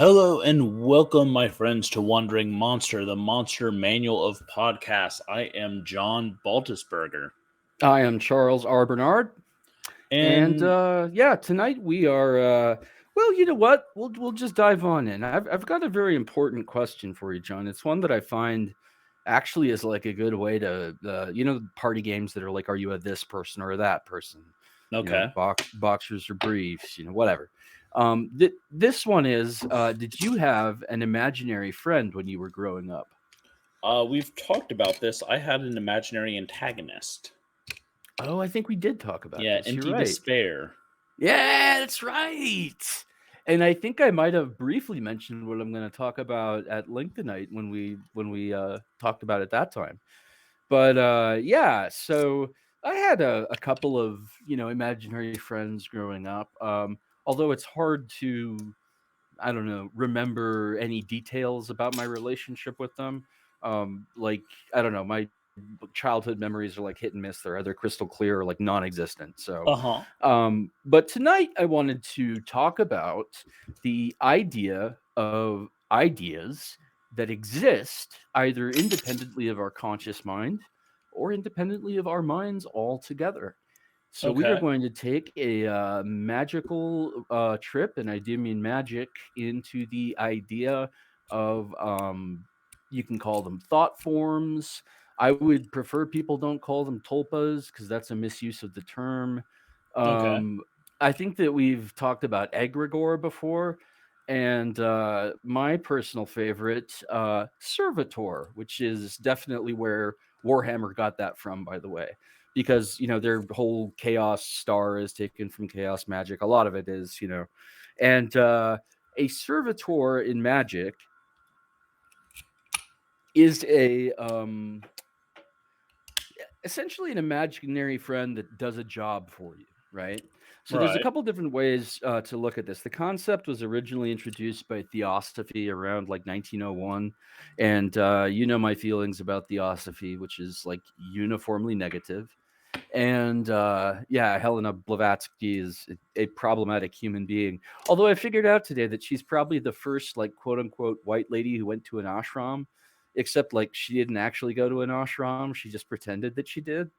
Hello and welcome, my friends, to Wandering Monster, the monster manual of podcasts. I am John Baltusberger. I am Charles R. Bernard, and And tonight we are. Well, you know what? We'll just dive on in. I've got a very important question for you, John. It's one that I find actually is like a good way to party games that are like, are you a this person or a that person? okay, Boxers or briefs, whatever. This one is: did you have an imaginary friend when you were growing up? we've talked about this. I had an imaginary antagonist. Oh, I think we did talk about Yeah, this. You're empty right. despair. Yeah, that's right. And I think I might have briefly mentioned what I'm going to talk about at length tonight when we talked about it that time. But yeah, so I had a couple of imaginary friends growing up. Although it's hard to I don't know remember any details about my relationship with them. Like I don't know my childhood memories are like hit and miss. They're either crystal clear or like non-existent. So, Uh-huh. but tonight I wanted to talk about the idea of ideas that exist either independently of our conscious mind or independently of our minds altogether. So we are Okay. going to take a magical trip, and I do mean magic, into the idea of you can call them thought forms. I would prefer people don't call them tulpas because that's a misuse of the term. Okay. Um, I think that we've talked about egregore before, and my personal favorite, Servitor, which is definitely where Warhammer got that from, by the way, because their whole chaos star is taken from chaos magic. A lot of it is, and a servitor in magic is a essentially an imaginary friend that does a job for you, right? So there's a Right. couple different ways to look at this. The concept was originally introduced by Theosophy around like 1901, and my feelings about Theosophy, which is like uniformly negative. And yeah, Helena Blavatsky is a problematic human being. Although I figured out today that she's probably the first, like, quote unquote, white lady who went to an ashram, except like she didn't actually go to an ashram. She just pretended that she did.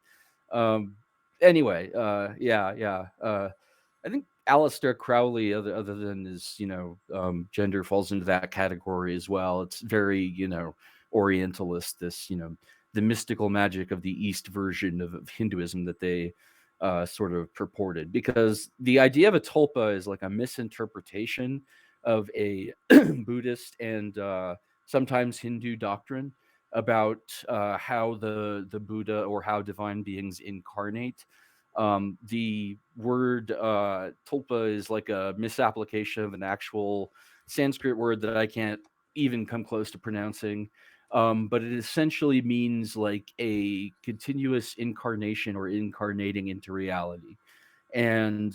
Um, anyway, yeah. I think Aleister Crowley, other than his, gender, falls into that category as well. It's very, Orientalist, this, the mystical magic of the East version of Hinduism that they sort of purported. Because the idea of a tulpa is like a misinterpretation of a Buddhist and sometimes Hindu doctrine about how the Buddha or how divine beings incarnate. The word tulpa is like a misapplication of an actual Sanskrit word that I can't even come close to pronouncing. But it essentially means like a continuous incarnation or incarnating into reality. And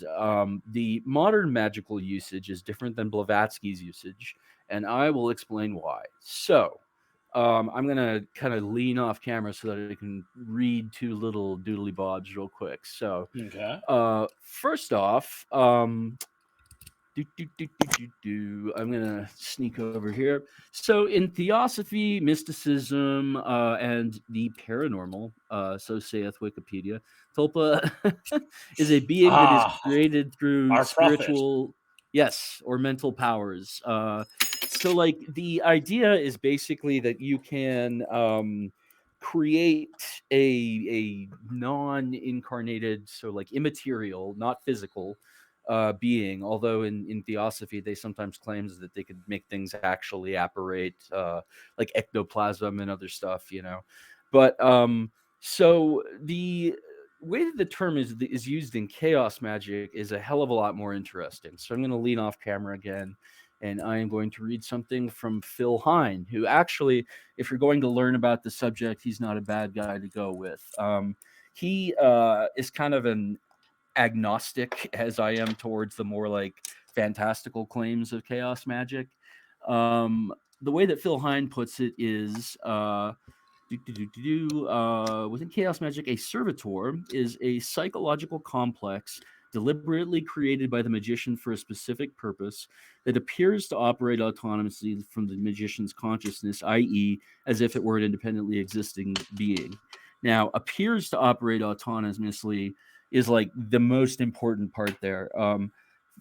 the modern magical usage is different than Blavatsky's usage, and I will explain why. So, I'm gonna kind of lean off camera so that I can read two little doodly bobs real quick. So, Okay. first off, I'm gonna sneak over here. So, in theosophy, mysticism, and the paranormal, so saith Wikipedia, Tulpa is a being that is Ah, created through our prophet. spiritual, yes, or mental powers. So, like, the idea is basically that you can create a non-incarnated, so like immaterial, not physical being. Although in theosophy, they sometimes claims that they could make things actually apparate, like ectoplasm and other stuff, But so the way that the term is used in chaos magic is a hell of a lot more interesting. So I'm going to lean off camera again, and I am going to read something from Phil Hine, who actually, if you're going to learn about the subject, he's not a bad guy to go with. He is kind of an agnostic as I am towards the more like fantastical claims of chaos magic. The way that Phil Hine puts it is within chaos magic, a servitor is a psychological complex deliberately created by the magician for a specific purpose, that appears to operate autonomously from the magician's consciousness, i.e., as if it were an independently existing being. Now, appears to operate autonomously is like the most important part there.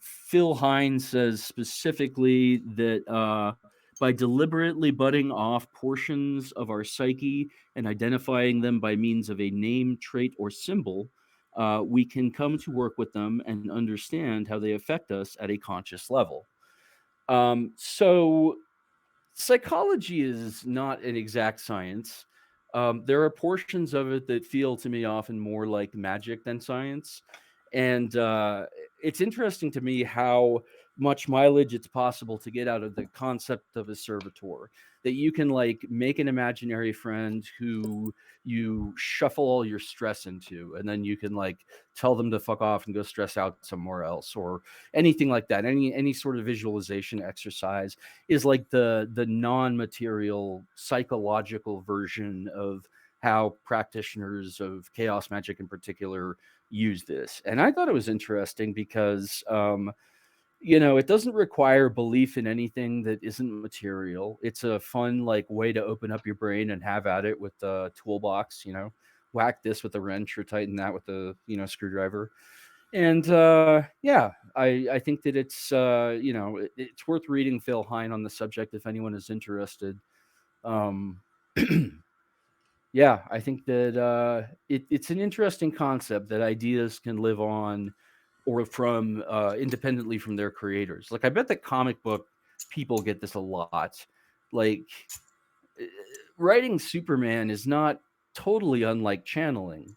Phil Hines says specifically that by deliberately budding off portions of our psyche and identifying them by means of a name, trait, or symbol, we can come to work with them and understand how they affect us at a conscious level. So psychology is not an exact science. There are portions of it that feel to me often more like magic than science. And it's interesting to me how much mileage it's possible to get out of the concept of a servitor. That you can like make an imaginary friend who you shuffle all your stress into, and then you can like tell them to fuck off and go stress out somewhere else, or anything like that. Any sort of visualization exercise is like the non-material psychological version of how practitioners of chaos magic in particular use this. And I thought it was interesting because it doesn't require belief in anything that isn't material. It's a fun like way to open up your brain and have at it with the toolbox, whack this with a wrench or tighten that with a screwdriver. And yeah, I think that it's worth reading Phil Hine on the subject if anyone is interested. Um, yeah, I think that it's an interesting concept that ideas can live on or from independently from their creators. Like I bet that comic book people get this a lot. Like uh, writing Superman is not totally unlike channeling,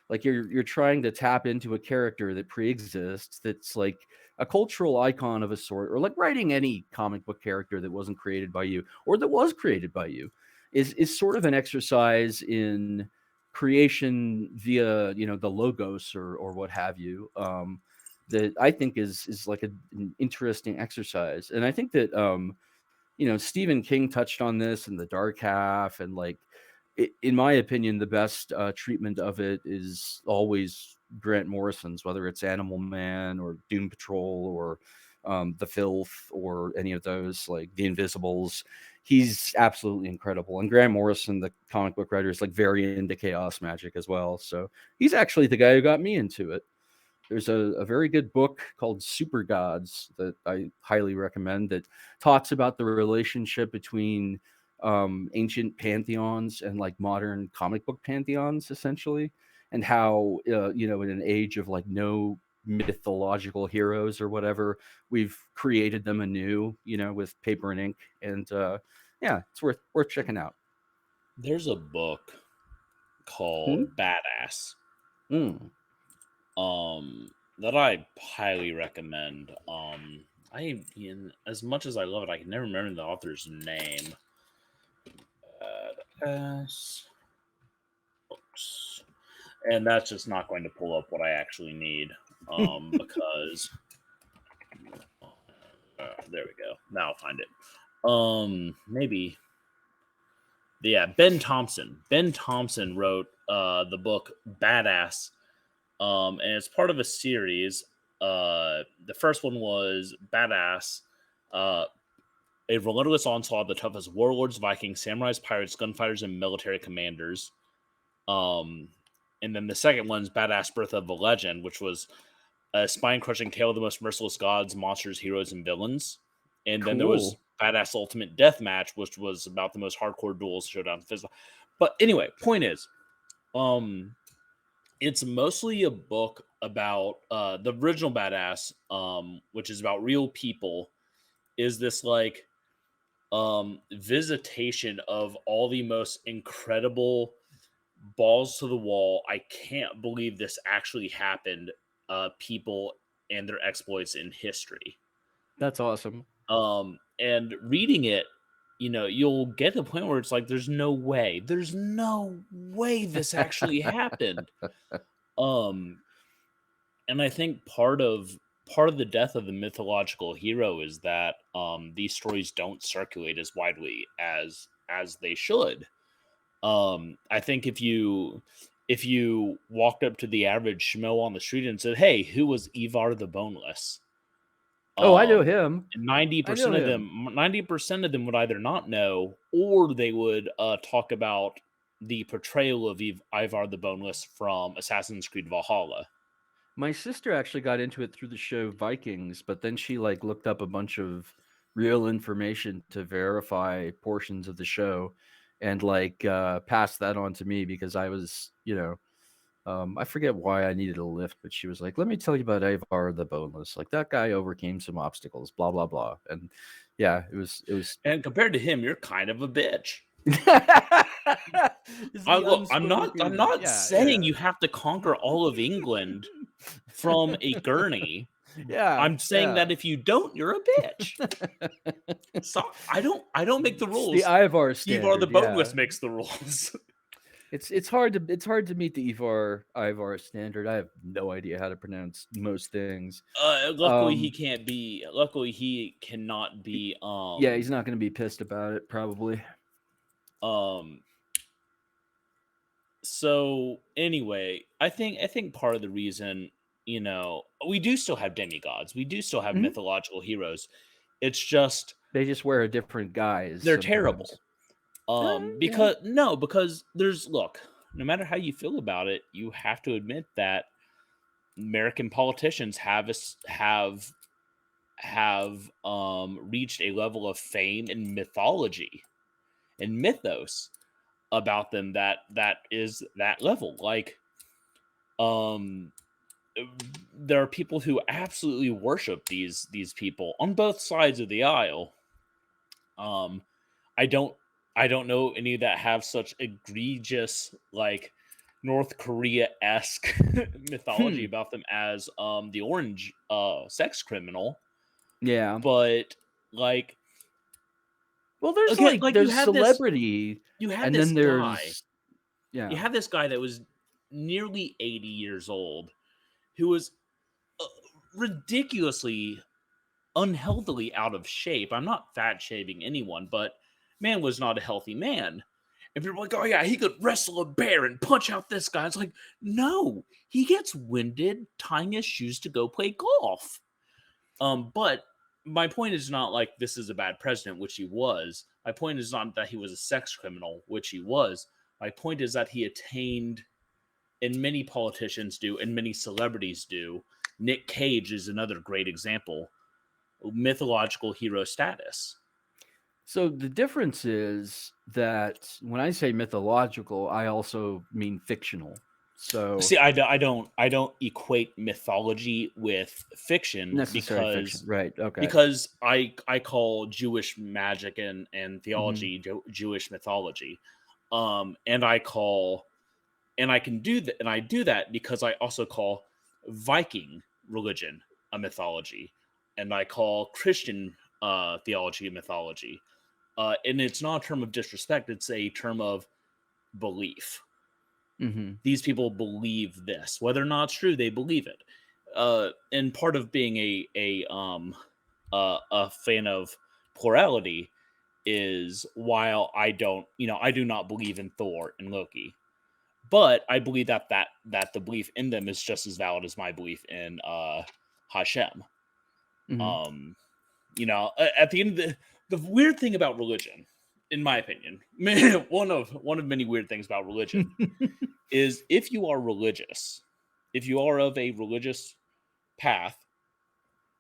like you're trying to tap into a character that pre-exists, that's like a cultural icon of a sort, or like writing any comic book character that wasn't created by you or that was created by you is sort of an exercise in creation via the logos or what have you. That I think is like an interesting exercise. And I think that Stephen King touched on this in The Dark Half, and like, in my opinion, the best treatment of it is always Grant Morrison's, whether it's Animal Man or Doom Patrol or The Filth or any of those, like The Invisibles. He's absolutely incredible. And Grant Morrison, the comic book writer, is like very into chaos magic as well. So he's actually the guy who got me into it. There's a very good book called Super Gods that I highly recommend, that talks about the relationship between ancient pantheons and like modern comic book pantheons, essentially, and how in an age of like no mythological heroes or whatever, we've created them anew, with paper and ink. And yeah, it's worth checking out. There's a book Hmm? called Badass Mm. that I highly recommend. As much as I love it, I can never remember the author's name. Badass books, and that's just not going to pull up what I actually need. Because there we go. Now I'll find it. Maybe. Yeah, Ben Thompson. Ben Thompson wrote the book Badass, and it's part of a series. The first one was Badass, uh, a relentless onslaught of the toughest warlords, Vikings, samurais, pirates, gunfighters, and military commanders. Um, and then the second one's Badass Birth of a Legend, which was a spine-crushing tale of the most merciless gods, monsters, heroes, and villains. And then there was Cool. Badass Ultimate Death Match, which was about the most hardcore duels, showdown, physical. But anyway, point is, um, it's mostly a book about the original Badass, which is about real people. Is this like visitation of all the most incredible balls to the wall, I can't believe this actually happened, people and their exploits in history. That's awesome. And reading it, you'll get to the point where it's like, there's no way this actually happened. Um, and I think part of the death of the mythological hero is that these stories don't circulate as widely as they should. I think if you walked up to the average schmo on the street and said, "Hey, who was Ivar the Boneless?" Oh, I know him. 90% of them would either not know, or they would talk about the portrayal of Ivar the Boneless from Assassin's Creed Valhalla. My sister actually got into it through the show Vikings, but then she like looked up a bunch of real information to verify portions of the show, and like passed that on to me because I was, I forget why I needed a lift, but she was like, "Let me tell you about Ivar the Boneless. Like that guy overcame some obstacles, blah blah blah." And yeah, it was. And compared to him, you're kind of a bitch. Is I'm the unspoken not. I'm feedback. not Yeah, saying yeah. you have to conquer all of England from a gurney. Yeah, I'm saying that if you don't, you're a bitch. So I don't make the It's the rules. Ivar Ivar the standard. Boneless Yeah, makes the rules. it's hard to meet the Ivar standard. I have no idea how to pronounce most things. Luckily he can't be. Luckily he cannot be. Yeah, he's not going to be pissed about it probably. So anyway, I think part of the reason, we do still have demigods. We do still have Mhm. mythological heroes. It's just They just wear a different guise. they're Sometimes. terrible. Yeah. Because no matter how you feel about it, you have to admit that American politicians have reached a level of fame and mythology and mythos about them that is that level. Like, there are people who absolutely worship these people on both sides of the aisle. Um, I don't know any that have such egregious, like, North Korea-esque mythology Hmm. about them as the orange sex criminal. Yeah. But, like, Well, there's again, like like, there's celebrity, you had and this then guy there's yeah. that was nearly 80 years old, who was uh, ridiculously unhealthily out of shape. I'm not fat shaming anyone, but man was not a healthy man. And people are like, "Oh yeah, he could wrestle a bear and punch out this guy." It's like, no, he gets winded tying his shoes to go play golf. But my point is not like this is a bad president, which he was. My point is not that he was a sex criminal, which he was. My point is that he attained, and many politicians do, and many celebrities do. Nick Cage is another great example. Mythological hero status. So the difference is that when I say mythological, I also mean fictional. So See, I don't equate mythology with fiction necessary fiction, right? Okay. because I call Jewish magic and Hmm. theology Jewish mythology, and I can do that, and I do that because I also call Viking religion a mythology, and I call Christian theology a mythology, and it's not a term of disrespect; it's a term of belief. Hmm. These people believe this, whether or not it's true, they believe it. And part of being a fan of plurality is, while I do not believe in Thor and Loki, but I believe that the belief in them is just as valid as my belief in Hashem. Hmm. Um, at the end of the weird thing about religion, in my opinion, one of many weird things about religion is, if you are of a religious path,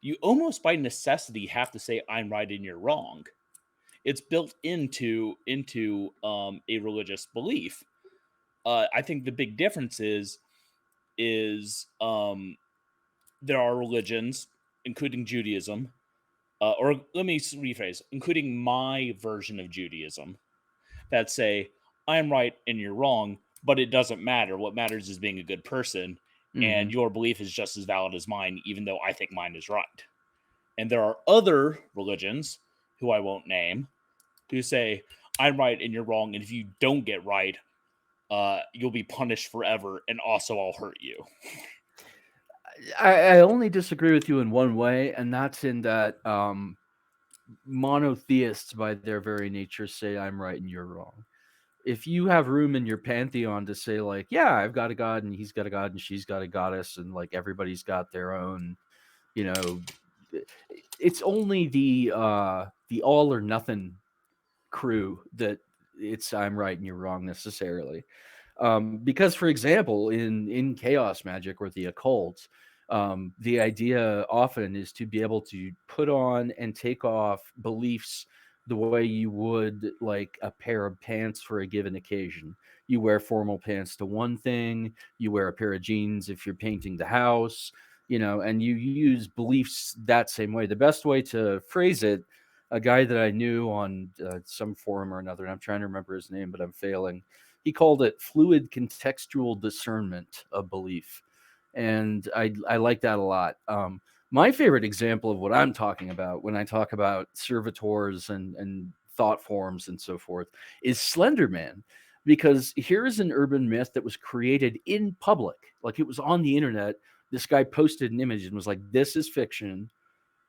you almost by necessity have to say I'm right and you're wrong. It's built into a religious belief. I think the big difference is there are religions, including Judaism, or let me rephrase, including my version of Judaism, that say I'm right and you're wrong, but it doesn't matter. What matters is being a good person, and Hmm. your belief is just as valid as mine, even though I think mine is right. And there are other religions, who I won't name, who say I'm right and you're wrong, and if you don't get right, you'll be punished forever, and also I'll hurt you. I only disagree with you in one way, and that's in that monotheists, by their very nature, say I'm right and you're wrong. if you have room in your pantheon to say like, yeah, I've got a god and he's got a god and she's got a goddess and like everybody's got their own, you know, it's only the all or nothing crew that it's I'm right and you're wrong necessarily. Because, for example, in chaos magic or the occult, the idea often is to be able to put on and take off beliefs the way you would like a pair of pants for a given occasion. You wear formal pants to one thing, you wear a pair of jeans if you're painting the house, and you use beliefs that same way. The best way to phrase it, a guy that I knew on some forum or another, and I'm trying to remember his name, but I'm failing. He called it fluid contextual discernment of belief, and I like that a lot. My favorite example of what I'm talking about when I talk about servitors and thought forms and so forth is Slender Man, because here is an urban myth that was created in public, like it was on the internet. This guy posted an image and was like, "This is fiction.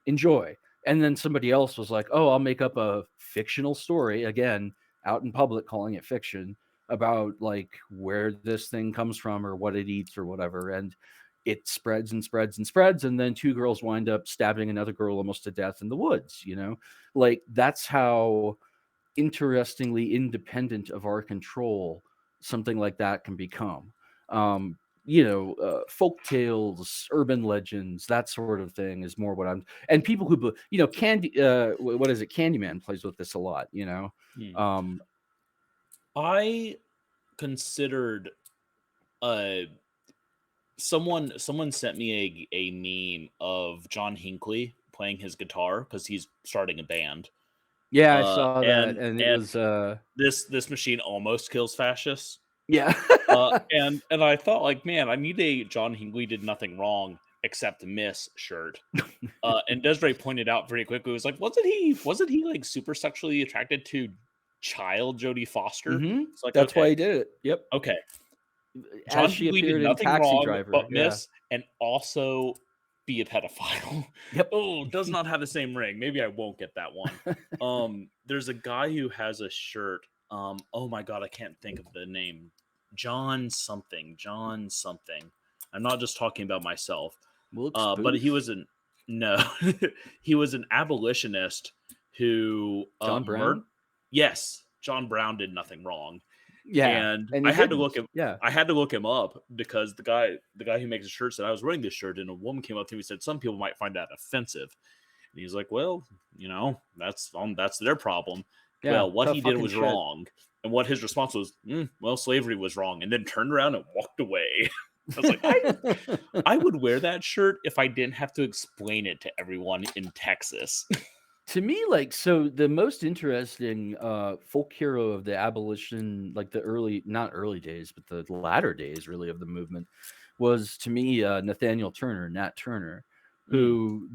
Enjoy." And then somebody else was like, "Oh, I'll make up a fictional story again out in public, calling it fiction, about like where this thing comes from or what it eats or whatever." And it spreads and spreads and spreads. And then two girls wind up stabbing another girl almost to death in the woods, Like that's how interestingly independent of our control something like that can become. Folk tales, urban legends, that sort of thing is more what I'm. And people who, Candy, what is it? Candyman plays with this a lot. Um, I considered uh someone sent me a meme of John Hinckley playing his guitar because he's starting a band. yeah, I saw that, And and it was, this machine almost kills fascists. yeah, And I thought like, man, I need a John Hinckley did nothing wrong except miss shirt. And Desiree pointed out very quickly, was like, wasn't he like super sexually attracted to child Jodie Foster? It's like, that's why he did it. Yep, okay. as John she Hinckley did appeared in nothing Taxi wrong Driver. but Yeah, miss and also be a pedophile. yep. Oh, does not have the same ring. Maybe I won't get that one. There's a guy who has a shirt. Oh my god, I can't think of the name. John something. John something. I'm not just talking about myself. Wilkes But he Booth, was an no, he was an abolitionist who John Brown. yes, John Brown did nothing wrong. Yeah, And and I he had to look didn't. him Yeah. I had to look him up because the guy who makes the shirt said I was wearing this shirt and a woman came up to me and said some people might find that offensive. And he's like, well, that's their problem. Yeah, Well, what tough he did fucking was shit. wrong. And what his response was, well, slavery was wrong, and then turned around and walked away. I was like, I would wear that shirt if I didn't have to explain it to everyone in Texas. To me, like, so the most interesting folk hero of the abolition, like the early, not early days, but the latter days, really, of the movement, was to me Nathaniel Turner, Nat Turner, Mm.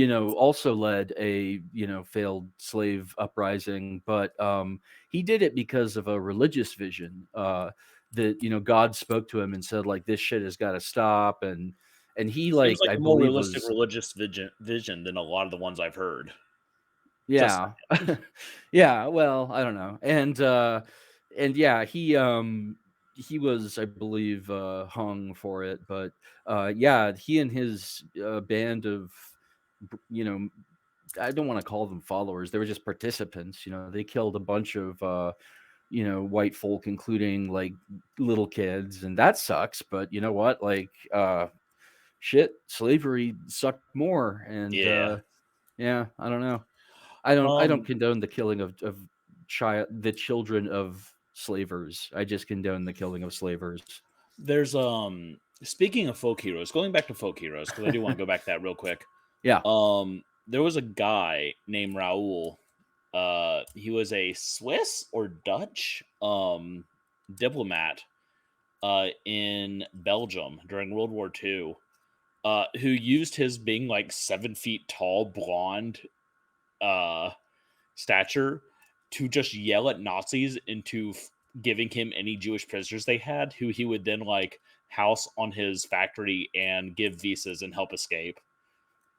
who also led a failed slave uprising, but he did it because of a religious vision that God spoke to him and said like this shit has got to stop, and he, Seems like, like I a more believe realistic was. religious vision than a lot of the ones I've heard. Just Yeah. Yeah, well, I don't know. And yeah, he was, I believe, hung for it, but yeah, he and his band of you know, I don't want to call them followers. They were just participants, they killed a bunch of white folk, including like little kids, and that sucks, but you know what? Like shit, slavery sucked more, and yeah. yeah, I don't know. I don't Um, condone the killing of the children of slavers. I just condone the killing of slavers. there's speaking of folk heroes, going back to folk heroes because I do want to go back to that real quick. Yeah. There was a guy named Raoul. He was a Swiss or Dutch diplomat in Belgium during World War II, who used his being like 7 feet tall, blonde uh, stature to just yell at Nazis into giving him any Jewish prisoners they had, who he would then like house on his factory and give visas and help escape.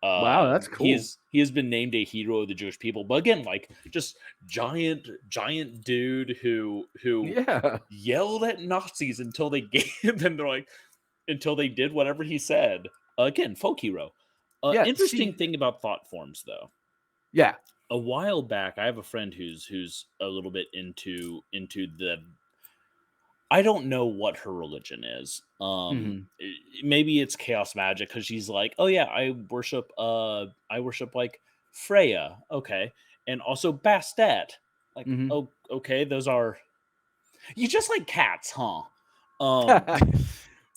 Wow, that's cool. He has been named a hero of the Jewish people, but again, like just giant dude who Yeah. yelled at Nazis until they gave them they're like until they did whatever he said. Again, folk hero. Yeah, Interesting see thing about thought forms, though. yeah. A while back, I have a friend who's a little bit into the. I don't know what her religion is. Mhm. Maybe it's chaos magic because she's like, oh yeah, I worship like Freya, okay, and also Bastet. Like, Mhm. oh, okay, those are you just like cats, huh? Um,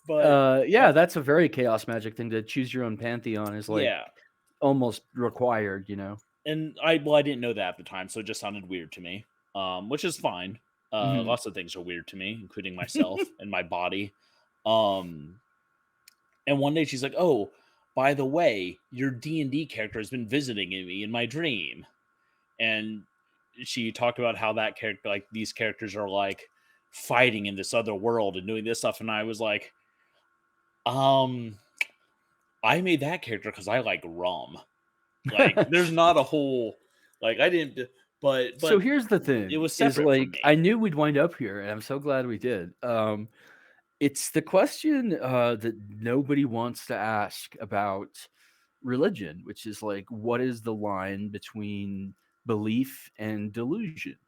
but Yeah, that's a very chaos magic thing to choose your own pantheon is, like, yeah, almost required, you know? and I didn't know that at the time, so it just sounded weird to me, which is fine. Mhm. Lots of things are weird to me, including myself and my body. Um, and one day she's like, "Oh, by the way, your D&D character has been visiting me in my dream," and she talked about how that character, like these characters, are like fighting in this other world and doing this stuff, and I was like, um, I made that character because I like rum. Like, there's not a whole like I didn't, So but here's the it thing, was is, separate from like, me. I knew we'd wind up here, and I'm so glad we did. It's the question, that nobody wants to ask about religion, which is, like, what is the line between belief and delusion?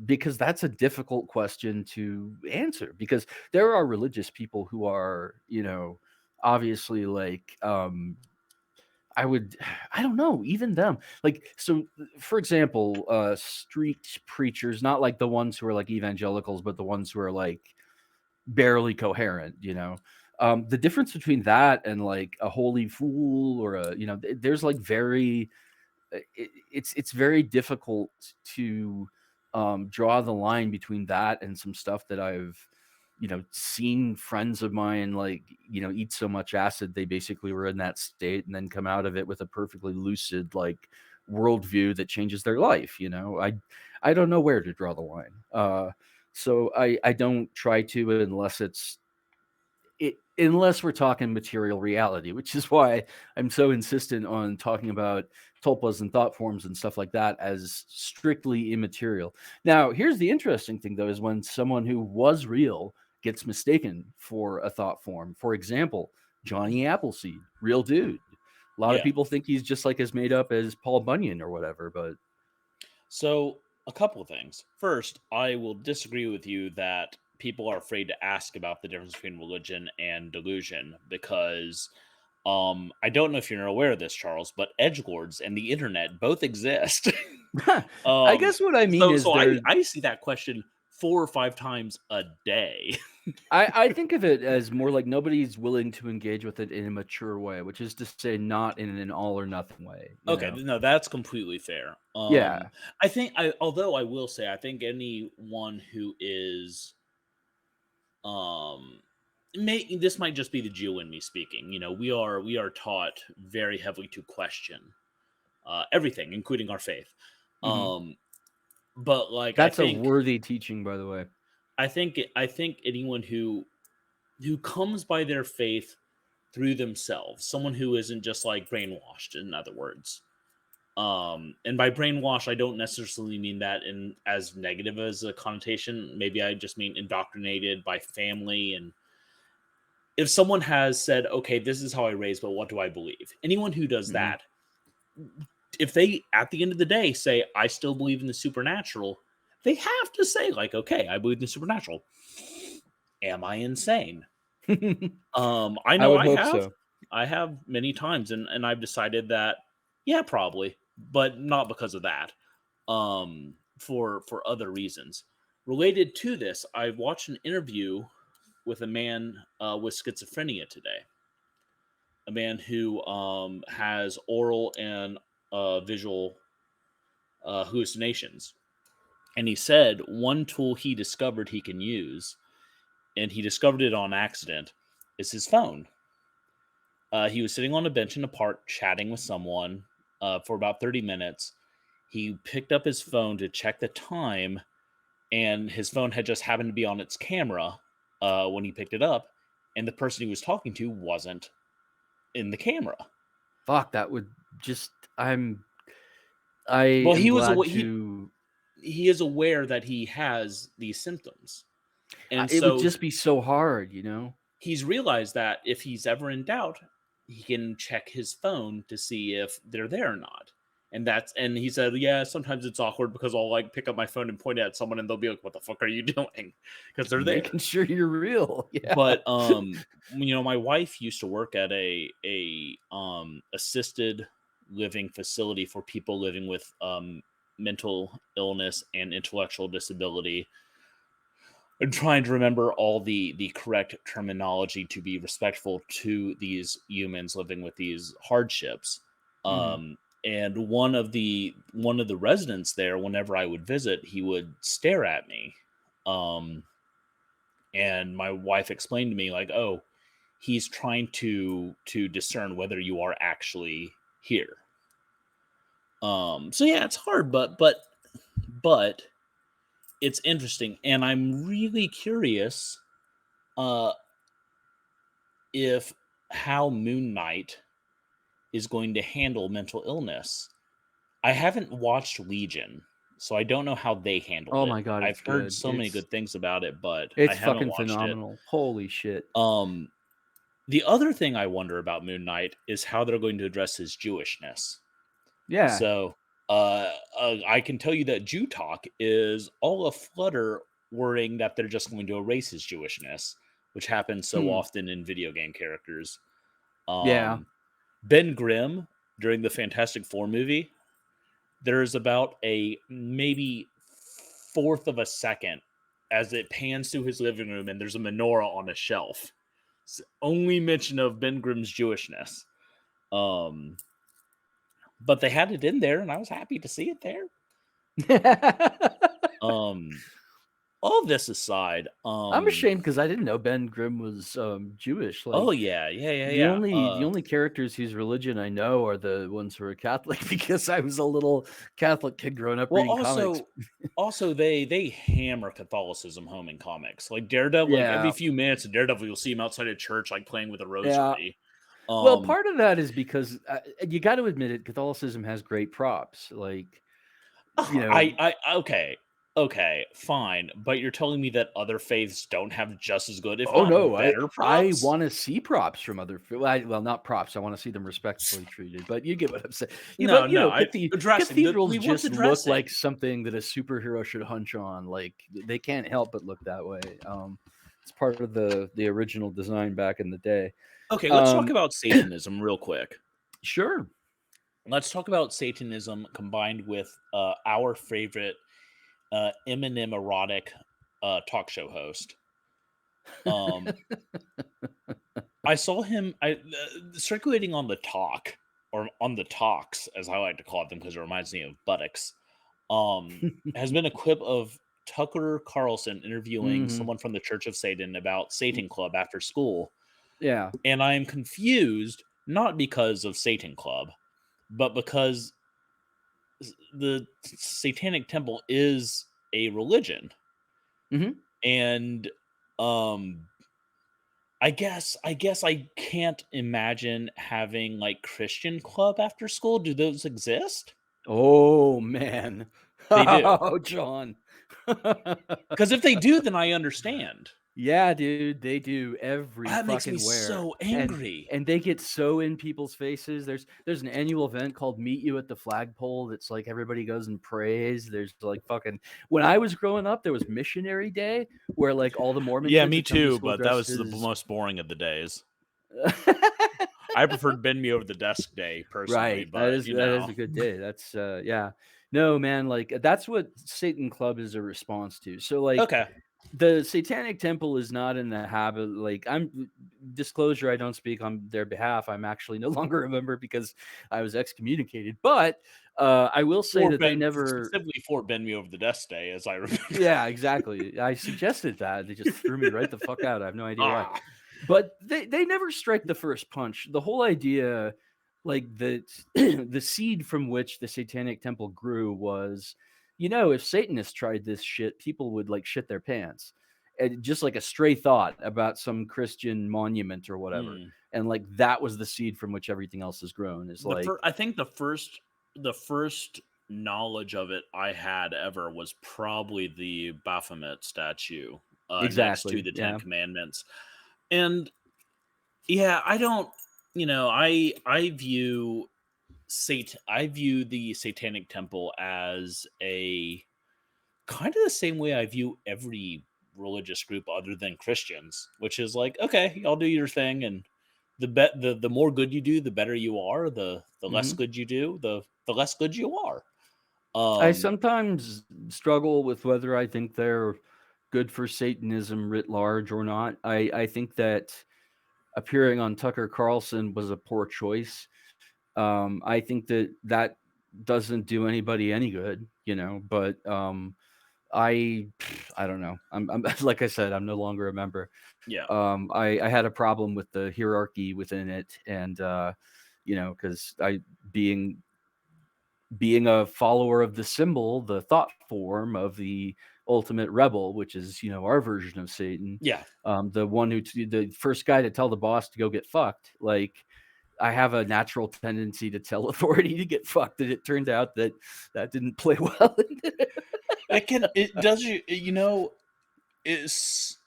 Because that's a difficult question to answer, because there are religious people who are, obviously, like, I would I don't know, even them. Like, so, for example, street preachers, not like the ones who are like evangelicals, but the ones who are like barely coherent, you know? The difference between that and like a holy fool or there's like very it's very difficult to draw the line between that and some stuff that I've seen friends of mine like eat so much acid they basically were in that state and then come out of it with a perfectly lucid like worldview that changes their life. I don't know where to draw the line. So I don't try to unless unless we're talking material reality, which is why I'm so insistent on talking about tulpas and thought forms and stuff like that as strictly immaterial. Now, here's the interesting thing, though, is when someone who was real gets mistaken for a thought form. For example, Johnny Appleseed, real dude. A lot of Yeah. people think he's just like as made up as Paul Bunyan or whatever, but So, a couple of things. First, I will disagree with you that people are afraid to ask about the difference between religion and delusion because I don't know if you're aware of this, Charles, but edgelords and the internet both exist. I um guess what I mean so is so I there I see that question 4 or 5 times a day. I think of it as more like nobody's willing to engage with it in a mature way, which is to say not in an all or nothing way, you Okay, know? no, that's completely fair. Yeah. I think although I will say I think anyone who is um this might just be the Jew in me speaking. We are taught very heavily to question everything, including our faith. Mhm. Um, but like That's a worthy teaching, by the way. I think anyone who comes by their faith through themselves, someone who isn't just like brainwashed, in other words. And by brainwash, I don't necessarily mean that in as negative as a connotation. Maybe I just mean indoctrinated by family. And if someone has said, okay, this is how I raised, but what do I believe? Anyone who does Mhm. that, if they at the end of the day say, I still believe in the supernatural, they have to say, like, okay, I believe in the supernatural. Am I insane? I I know would I hope have. so. I have many times, and I've decided that, yeah, probably, but not because of that. For other reasons related to this, I watched an interview with a man with schizophrenia today. A man who has oral and visual hallucinations, and he said one tool he discovered he can use, and he discovered it on accident, is his phone. He was sitting on a bench in a park chatting with someone for about 30 minutes. He picked up his phone to check the time, and his phone had just happened to be on its camera when he picked it up, and the person he was talking to wasn't in the camera. Fuck, that would just I Well, am he was glad he to he is aware that he has these symptoms, and it would so just be so hard, you know? he's realized that if he's ever in doubt, he can check his phone to see if they're there or not. And he said, yeah, sometimes it's awkward because I'll like pick up my phone and point it at someone and they'll be like, what the fuck are you doing? Because they're Making there. sure you're real. Yeah. But my wife used to work at a assisted living facility for people living with mental illness and intellectual disability. I'm trying to remember all the correct terminology to be respectful to these humans living with these hardships. Mhm. And one of the residents there, whenever I would visit, he would stare at me. Um, and my wife explained to me like, "Oh, he's trying to discern whether you are actually here." So yeah, it's hard, but it's interesting, and I'm really curious uh if how Moon Knight is going to handle mental illness. I haven't watched Legion, so I don't know how they handled Oh it. my god, I've it's heard good. so many good things about it, but I It's haven't fucking watched it. phenomenal. Holy shit. Um, the other thing I wonder about Moon Knight is how they're going to address his Jewishness. Yeah. So, I can tell you that Jew Talk is all aflutter worrying that they're just going to erase his Jewishness, which happens so Hmm. often in video game characters. Yeah. Um, Ben Grimm during the Fantastic Four movie, there's about a maybe fourth of a second as it pans through his living room and there's a menorah on a shelf. It's the only mention of Ben Grimm's Jewishness. Um, but they had it in there and I was happy to see it there. Um, all this aside, I'm ashamed because I didn't know Ben Grimm was, Jewish, oh like, yeah, yeah, yeah, the yeah. only characters whose religion I know are the ones who are Catholic because I was a little Catholic kid growing up Well, reading comics. also they hammer Catholicism home in comics. Like Daredevil, like every Yeah, few minutes in Daredevil, you'll see him outside a church, like playing with a yeah. rosary. Well, Um, part of that is because, you gotta admit it, Catholicism has great props, like, you know okay, fine, but you're telling me that other faiths don't have just as good, if oh, not no, better I props? wanna see props from other well, not props, I wanna see them respectfully treated, but you get what I'm saying. Yeah, No, but, no, addressing cathedrals we want just look like addressing. something that a superhero should hunch on, like, they can't help but look that way, it's part of the original design back in the day. Okay, let's talk Um, about Satanism real quick. sure. Let's talk about Satanism combined with our favorite Eminem erotic talk show host. Um, I saw him circulating on the talk or on the talks, as I like to call them, because it reminds me of buttocks. Has been a clip of Tucker Carlson interviewing Mhm. someone from the Church of Satan about Satan Club after school, Yeah. and I am confused not because of Satan Club, but because the Satanic Temple is a religion, Mhm. and um I guess I can't imagine having, like, Christian club after school. Do those exist? Oh, man. They do. Oh, John. Because if they do, then I understand. Yeah, dude, they do every That makes me fucking where, so and angry. they get so in people's faces. There's an annual event called Meet You at the Flagpole that's like everybody goes and prays. There's like fucking when I was growing up, there was Missionary Day where like all the Mormon Yeah, kids me would come to too, school but that dressed was the as most boring of the days. I preferred bend me over the desk day personally, right. That but, is that is a good day. That's yeah. No, man, like that's what Satan Club is a response to. So like Okay. the Satanic Temple is not in the habit like I'm disclosure, I don't speak on their behalf. I'm actually no longer a member because I was excommunicated. But I will say that they never Specifically for bend me over the desk day, as I remember. yeah, exactly. I suggested that. They just threw me right the fuck out. I have no idea why. Ah. But they never strike the first punch. The whole idea, like the the seed from which the Satanic Temple grew was, if Satanists tried this shit, people would like shit their pants. just like a stray thought about some Christian monument or whatever, Mm. and like that was the seed from which everything else has grown. Is like I think the first knowledge of it I had ever was probably the Baphomet statue next to exactly, the Ten yeah, Commandments. And yeah, I don't, I view the Satanic Temple as a kind of the same way I view every religious group other than Christians, which is like, okay, y'all do your thing, and the more good you do, the better you are. The less hmm. good you do, the less good you are. I Um, sometimes struggle with whether I think they're good for Satanism writ large or not. I think that appearing on Tucker Carlson was a poor choice. I think that that doesn't do anybody any good, but I I don't know. I'm like I said, I'm no longer a member. yeah, I had a problem with the hierarchy within it, and because I being being a follower of the symbol, the thought form of the ultimate rebel, which is our version of Satan, yeah. the one the first guy to tell the boss to go get fucked. Like I have a natural tendency to tell authority to get fucked, and it turned out that that didn't play well. It does it's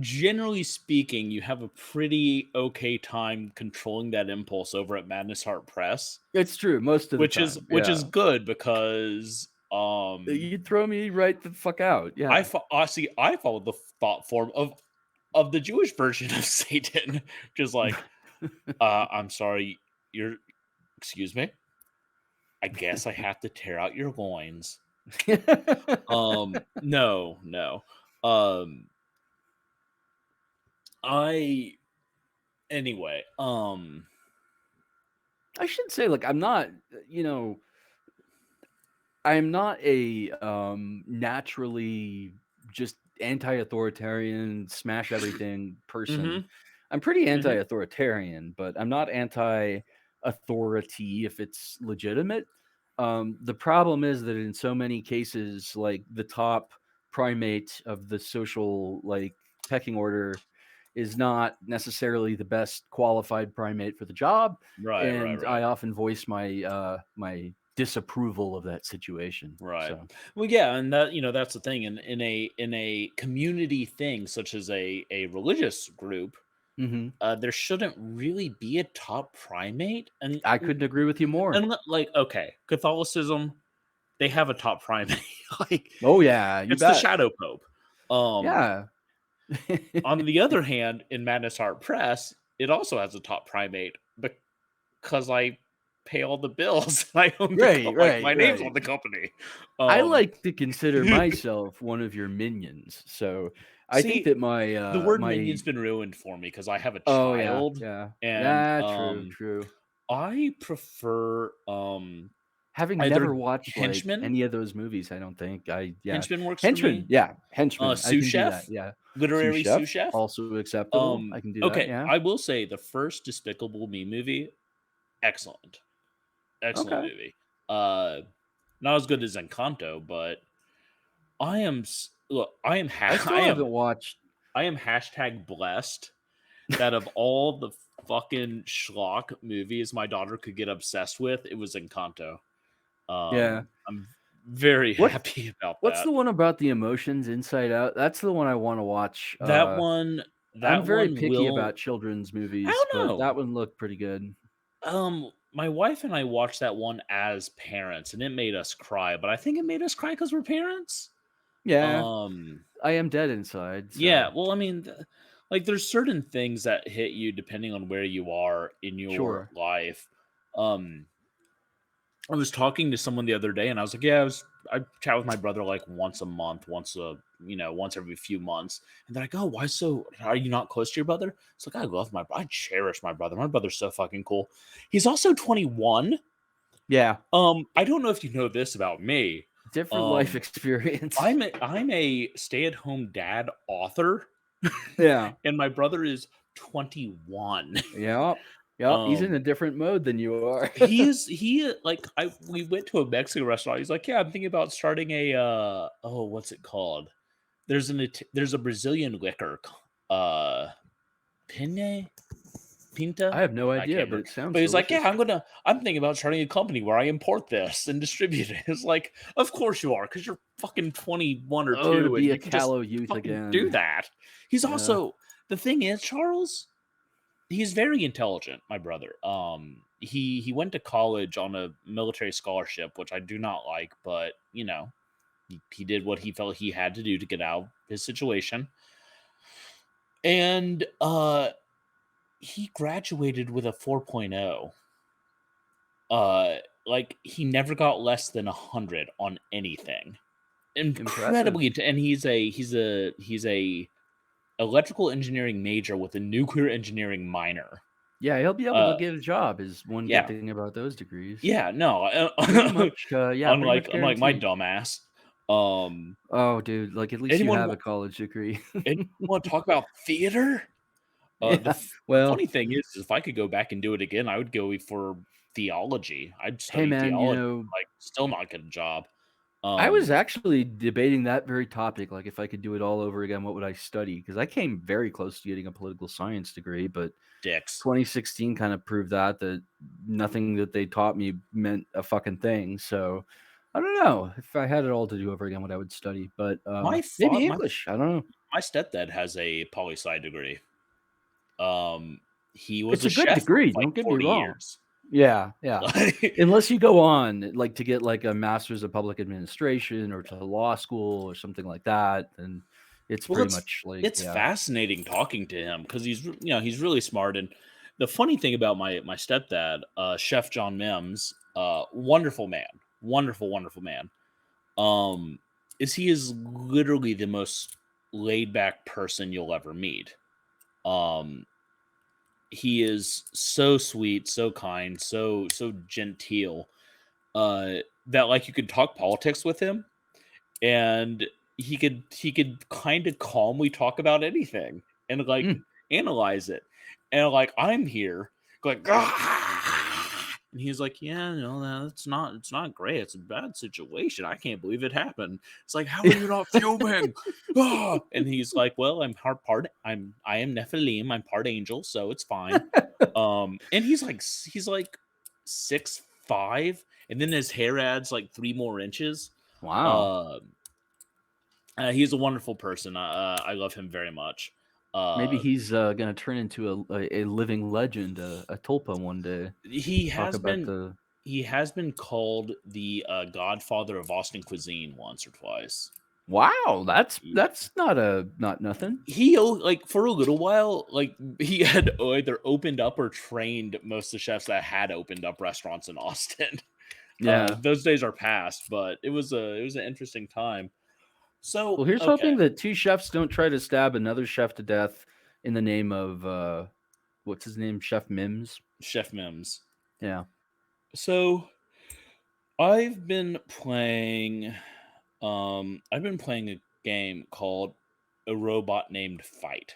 generally speaking, you have a pretty okay time controlling that impulse over at Madness Heart Press, It's true most of the time. which is Yeah, good because you'd throw me right the fuck out. Yeah. I follow the thought form of the Jewish version of Satan, just like, I'm sorry, you're excuse me. I guess I have to tear out your loins. No, no. Um, I anyway. I should say, like, I'm not a naturally just anti-authoritarian, smash everything person. Mhm, I'm pretty mhm. anti-authoritarian, but I'm not anti-authority if it's legitimate. The problem is that in so many cases, like the top primate of the social like pecking order is not necessarily the best qualified primate for the job, Right, right, and I right, often voice my disapproval of that situation. right. So, Well, yeah, and that's the thing in a community thing such as a religious group, mhm. there shouldn't really be a top primate, I couldn't agree with you more. like, okay, Catholicism, they have a top primate, like, Oh yeah, you it's the bet. shadow pope. Um, Yeah. on the other hand, in Madness Heart Press, it also has a top primate because I pay all the bills. I own Right, like right, my name's right. on the company. I Um, like to consider myself one of your minions, so I think see, that the word my minion's been ruined for me because I have a oh yeah, child, yeah. and Yeah, true, true. I prefer Having never either watched, like, henchman. any of those movies, I don't think yeah. Henchman works for Henchman, me. yeah, Henchman, I Sous can do chef, that, yeah. Sous literary sous chef, chef. also acceptable, I can do that, Okay, yeah. I will say the first Despicable Me movie, excellent, excellent Okay. movie. Uh, Not as good as Encanto, but look. I still haven't watched I am hashtag blessed that of all the fucking schlock movies my daughter could get obsessed with, it was Encanto. yeah. I'm very What's happy about what's that. the one about the emotions, Inside Out? That's the one I wanna watch, That one, I'm that very one picky will. about children's I movies, don't but know. that one looked pretty good. My wife and I watched that one as parents, and it made us cry. But I think it made us cry because we're parents. Yeah, Um, I am dead inside, yeah. so Well, I mean, like, there's certain things that hit you depending on where you are in your sure. life. Um, I was talking to someone the other day, and I was like, "Yeah, I chat with my brother like once a month, once every few months." And they're like, "Oh, why so? Are you not close to your brother?" It's like, I cherish my brother. My brother's so fucking cool. He's also 21. Yeah, I don't know if you know this about me. different life Um, experience. I'm a stay at home dad author, Yeah. and my brother is 21. Yep. Yep, he's in um, a different mode than you are. like I we went to a Mexican restaurant. He's like, "Yeah, I'm thinking about starting a what's it called? there's a Brazilian liquor, uh, Pinta. I have no I idea, can't but remember. it But sounds he's like, yeah, delicious. I'm thinking about starting a company where I import this and distribute it. It's like, of course you are, because you're fucking 21 or Oh, to 2, and be a you can just callow youth fucking do again. that. He's Yeah. also the thing is, Charles, he's very intelligent, my brother. He went to college on a military scholarship, which I do not like, but he did what he felt he had to do to get out of his situation. And he graduated with a 4.0. Like he never got less than 100 on anything. Impressive. Incredibly, and he's a electrical engineering major with a nuclear engineering minor. Yeah, he'll be able to Uh, get a job is one good yeah, thing about those degrees. yeah, no, Pretty much, yeah, pretty unlike much my guaranteed. dumbass. Um, Oh, dude, like, at least you anyone have a wa- college degree. anyone want to talk about theater? Yeah, The well, funny thing is, if I could go back and do it again, I would go for theology. I'd hey, study man, theology, like still not get a job. I was Um, actually debating that very topic, like, if I could do it all over again, what would I study? Because I came very close to getting a political science degree, but dicks. 2016 kind of proved that nothing that they taught me meant a fucking thing, so I don't know if I had it all to do over again, what I would study, but, My maybe fa- my English, I don't know. my stepdad has a poli sci degree. Um, he was It's a a good chef for degree, like don't get me 40 wrong. years. Yeah, yeah. Like, Unless you go on, like, to get, like, a master's of public administration or to law school or something like that, then it's well, pretty it's much like, it's yeah. fascinating talking to him because he's really smart. And the funny thing about my stepdad, Chef John Mims, wonderful man, wonderful man. Um, is he is literally the most laid back person you'll ever meet. Um, he is so sweet, so kind, so genteel. That like you could talk politics with him, and he could kind of calmly talk about anything and like Mm. analyze it, and like I'm here like and he's like, yeah, no, it's not great, it's a bad situation, I can't believe it happened. It's like, how are you not fuming? And he's like, well, I am Nephilim, I'm part angel, so it's fine. And he's like 6'5", and then his hair adds like 3 more inches. Wow. uh he's a wonderful person. I love him very much. Maybe Uh, he's, gonna turn into a living legend, a tulpa one day. he Talk has about been the he has been called the godfather of Austin cuisine once or twice. Wow, Yeah. that's not nothing. Like for a little while, like he had either opened up or trained most of the chefs that had opened up restaurants in Austin. Yeah. Those days are past, but it was an interesting time. So Well, here's okay, hoping that 2 chefs don't try to stab another chef to death in the name of, what's his name? Chef Mims? Chef Mims. Yeah. So I've been playing I've been playing a game called A Robot Named Fight.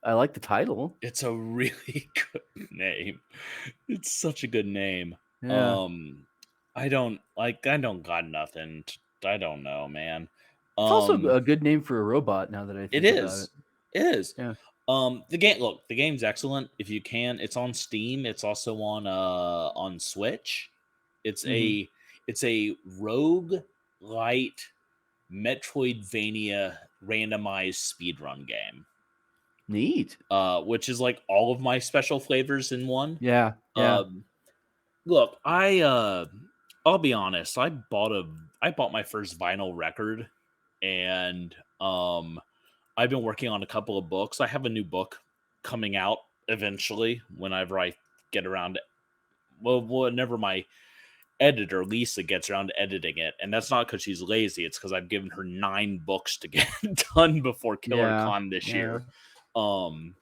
I like the title. It's a really good name. It's such a good name. Yeah. Um I don't got nothing. I don't know, man. It's also Um a good name for a robot now that I it think about it. is. It is. Yeah. The game's excellent if you can. It's on Steam. It's also on Switch. It's Mhm. a rogue light Metroidvania randomized speedrun game. Neat. Which is like all of my special flavors in one. Yeah, yeah. Um, Look, I'll be honest. I bought my first vinyl record, and I've been working on a couple of books. I have a new book coming out eventually whenever I get around to, well, whenever my editor Lisa gets around to editing it, and that's not because she's lazy. It's because I've given her 9 books to get done before Killer Yeah, Con this yeah. year. Um,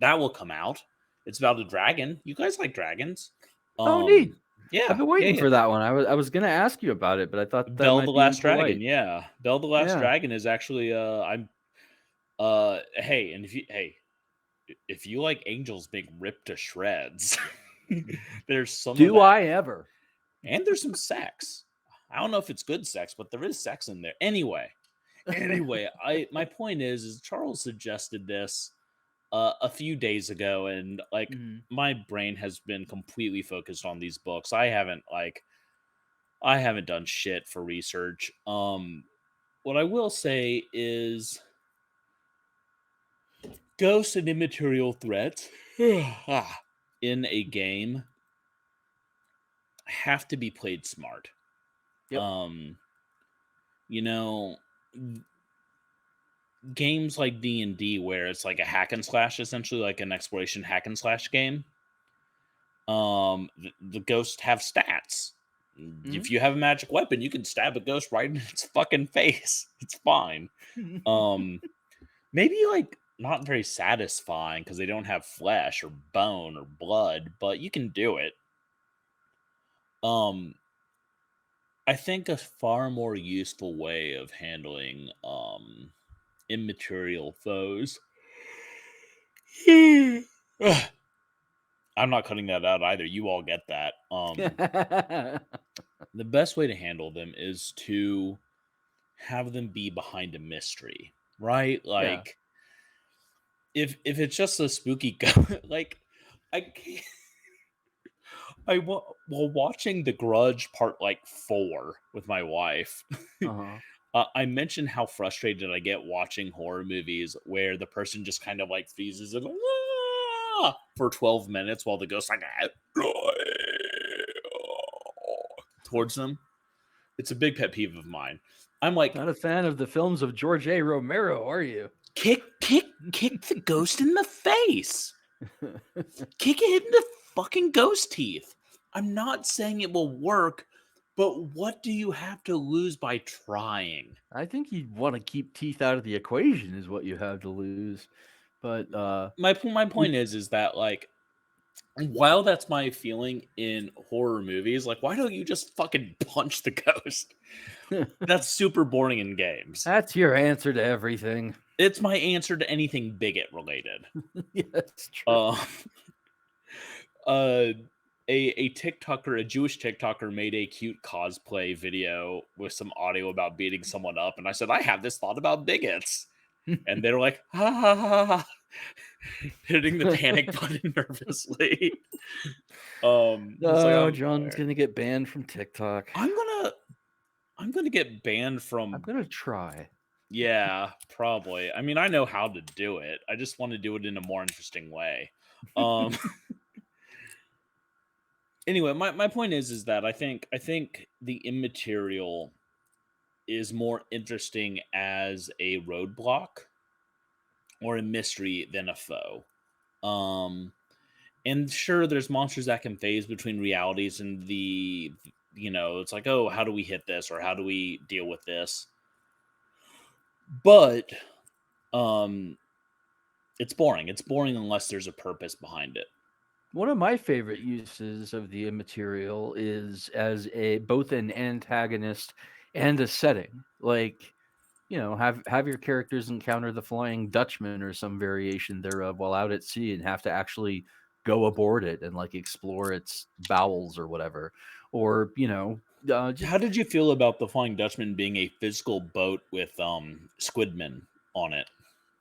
that will come out. It's about a dragon. You guys like dragons? Oh, neat. I've Yeah, been yeah, waiting yeah. for that one. I was gonna ask you about it, but I thought that Bell the might be Last Dragon. impolite. Yeah, Bell the Last Yeah. Dragon is actually. I'm. Hey, and if you like angels being ripped to shreds, there's some of Do that, I ever? and there's some sex. I don't know if it's good sex, but there is sex in there. Anyway, Anyway, my point is Charles suggested this a few days ago, and like Mhm. my brain has been completely focused on these books. I haven't done shit for research. What I will say is ghost and immaterial threats in a game have to be played smart. Yep. Um, you know, games like D&D where it's like a hack and slash, essentially like an exploration hack and slash game. The ghosts have stats. Mhm. If you have a magic weapon, you can stab a ghost right in its fucking face. It's fine. Um, maybe like not very satisfying because they don't have flesh or bone or blood, but you can do it. Um, I think a far more useful way of handling immaterial foes. I'm not cutting that out either. You all get that. The best way to handle them is to have them be behind a mystery, right? Yeah. Like if it's just a spooky ghost, like I can't, while watching The Grudge Part like 4 with my wife, Uh-huh. I mentioned how frustrated I get watching horror movies where the person just kind of like freezes and for 12 minutes while the ghost like towards them. It's a big pet peeve of mine. I'm like, Not a fan of the films of George A. Romero, are you? kick the ghost in the face. Kick it in the fucking ghost teeth. I'm not saying it will work, but what do you have to lose by trying? I think you want to keep teeth out of the equation is what you have to lose. But My point is that like while that's my feeling in horror movies, like why don't you just fucking punch the ghost? That's super boring in games. that's your answer to everything. It's my answer to anything bigot related. Yeah, that's true. Uh, uh, a TikToker, a Jewish TikToker, made a cute cosplay video with some audio about beating someone up, and I said, "I have this thought about bigots," and they were like, "Ha ha ha ha," hitting the panic button nervously. It's like Oh, John's gonna get banned from TikTok. I'm gonna get banned I'm from. gonna try. Yeah, probably. I mean, I know how to do it. I just want to do it in a more interesting way. Um, anyway, my point is that I think the immaterial is more interesting as a roadblock or a mystery than a foe. Um, and sure, there's monsters that can phase between realities and it's like, oh, how do we hit this or how do we deal with this? But um, it's boring. It's boring unless there's a purpose behind it. One of my favorite uses of the immaterial is as a both an antagonist and a setting. Like, have your characters encounter the Flying Dutchman or some variation thereof while out at sea and have to actually go aboard it and like explore its bowels or whatever. Or, just How did you feel about the Flying Dutchman being a physical boat with squidmen on it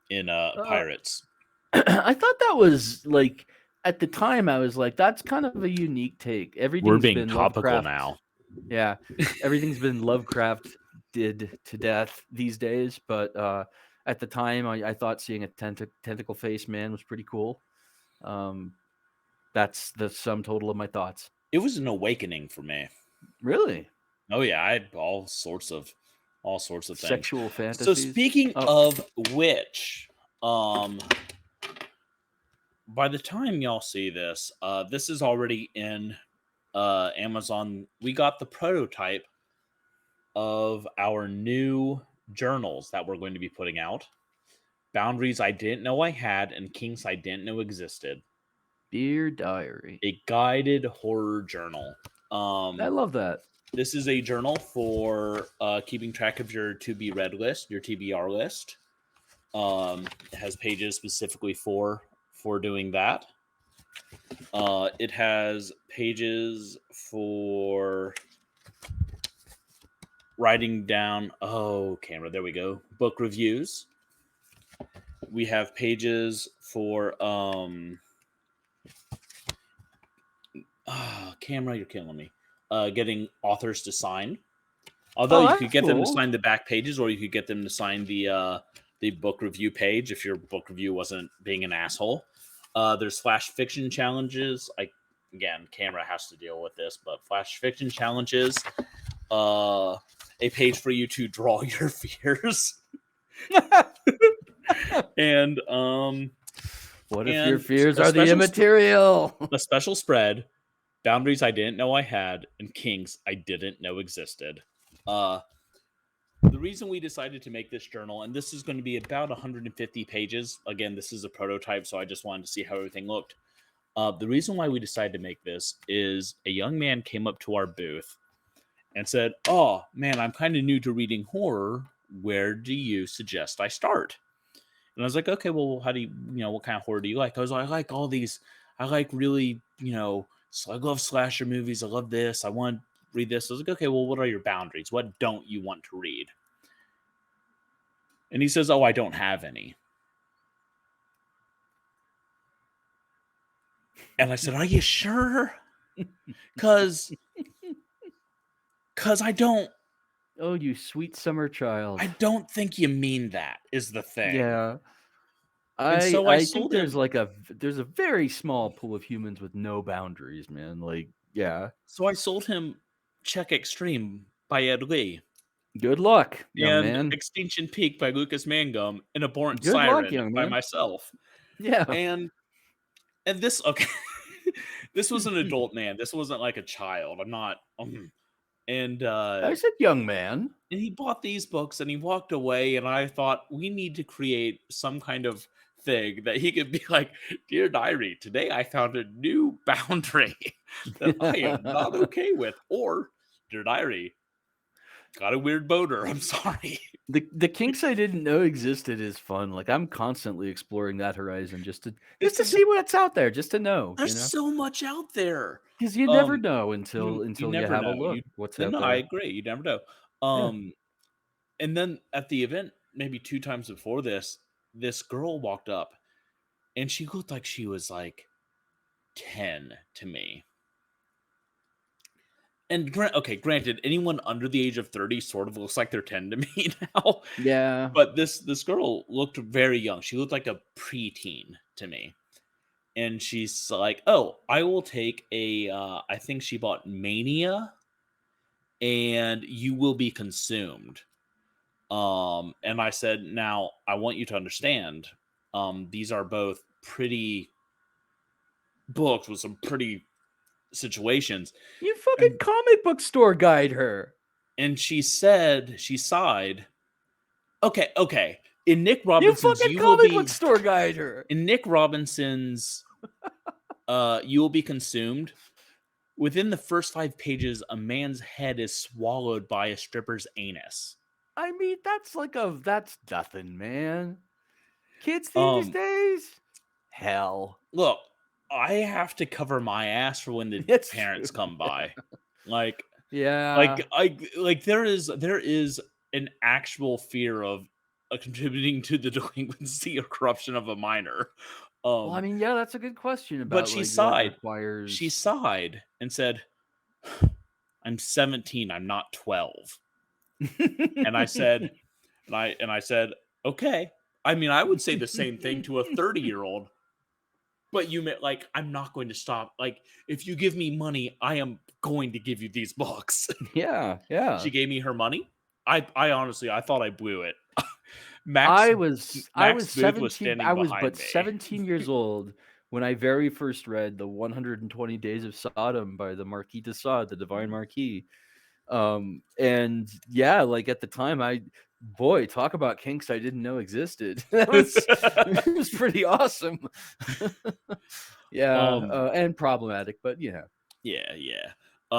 in uh, Pirates? I thought that was like at the time I was like, that's kind of a unique take. We're Everything's being been topical Lovecraft. now. Yeah, everything's been Lovecraft did to death these days. But at the time, I thought seeing a tentacle face man was pretty cool. Um, that's the sum total of my thoughts. It was an awakening for me. Really, Oh yeah, I had all sorts of things. sexual So fantasies. speaking Oh, of which, by the time y'all see this, this is already in Amazon. We got the prototype of our new journals that we're going to be putting out. Boundaries I didn't know I had and kinks I didn't know existed. Dear Diary. A guided horror journal. I love that. This is a journal for keeping track of your to be read list, your TBR list. It has pages specifically for doing that. It has pages for writing down. Oh, camera. There we go. Book reviews. We have pages for camera. You're killing me. Getting authors to sign. Although Oh, you could that's get them to cool. sign the back pages, or you could get them to sign the book review page if your book review wasn't being an asshole. There's flash fiction challenges. Again, camera has to deal with this, but flash fiction challenges. A page for you to draw your fears. And what if your and fears a are the special immaterial? a special spread, boundaries I didn't know I had, and kinks I didn't know existed. The reason we decided to make this journal, and this is going to be about 150 pages. Again, this is a prototype, so I just wanted to see how everything looked. The reason why we decided to make this is a young man came up to our booth and said, "Oh man, I'm kind of new to reading horror. Where do you suggest I start?" And I was like, "Okay, well, how do you, what kind of horror do you like?" I was like, "I like all these. I like really, I love slasher movies. I love this. I want to read this." I was like, "Okay, well, what are your boundaries? What don't you want to read?" And he says, "Oh, I don't have any." And I said, "Are you sure? Cause I don't Oh, you sweet summer child. think you mean that is the thing." Yeah. And I so I I think sold there's him. like there's a very small pool of humans with no boundaries, man. Like, yeah. So I sold him Check Extreme by Ed Lee Good luck, young and man. Extinction Peak by Lucas Mangum and Abhorrent Good luck, Siren young by man. myself. Yeah. And this okay. This was an adult man. This wasn't like a child. I'm not and I said young man. and he bought these books and he walked away, and I thought we need to create some kind of thing that he could be like, "Dear diary, today I found a new boundary that I am not okay with," or "Dear diary, got a weird boner, I'm sorry." The kinks I didn't know existed is fun. Like, I'm constantly exploring that horizon just to It's see what's out there, just to know, There's so much out there. because you never um know you until you never have a know. look what's out No, I there. agree, you never know. Yeah. And then at the event, maybe two times before this girl walked up, and she looked like she was like 10 to me. And granted, anyone under the age of 30 sort of looks like they're 10 to me now. Yeah. But this girl looked very young. She looked like a preteen to me. And she's like, "Oh, I will take I think she bought Mania, and You Will Be Consumed." And I said, "Now, I want you to understand, these are both pretty books with some pretty situations." You fucking And comic book store guide her. she said, she sighed. Okay. In Nick You Robinson's fucking You Will comic book Be store guide her. in Nick Robinson's You Will Be Consumed, within the first 5 pages, a man's head is swallowed by a stripper's anus. I mean, that's nothing, man. Kids these Um, days? Hell. Look, I have to cover my ass for when the It's true. parents come by. Like Yeah. there is an actual fear of contributing to the delinquency or corruption of a minor. Well, I Um, mean, yeah, that's a good question but about like what requires. and said, "I'm 17. I'm not 12." And I said, and I said, "Okay." I mean, I would say the same thing to a 30-year-old. But you meant like, "I'm not going to stop. Like, if you give me money, I am going to give you these books." Yeah, She yeah. gave me her money. I honestly, I thought I blew it. Max I was Booth was 17. standing I was behind but me. 17 years old when I very first read the 120 Days of Sodom by the Marquis de Sade, the Divine Marquis. And yeah, like at the time, boy, talk about kinks I didn't know existed. That was it was pretty awesome. Yeah, um, and problematic, but yeah.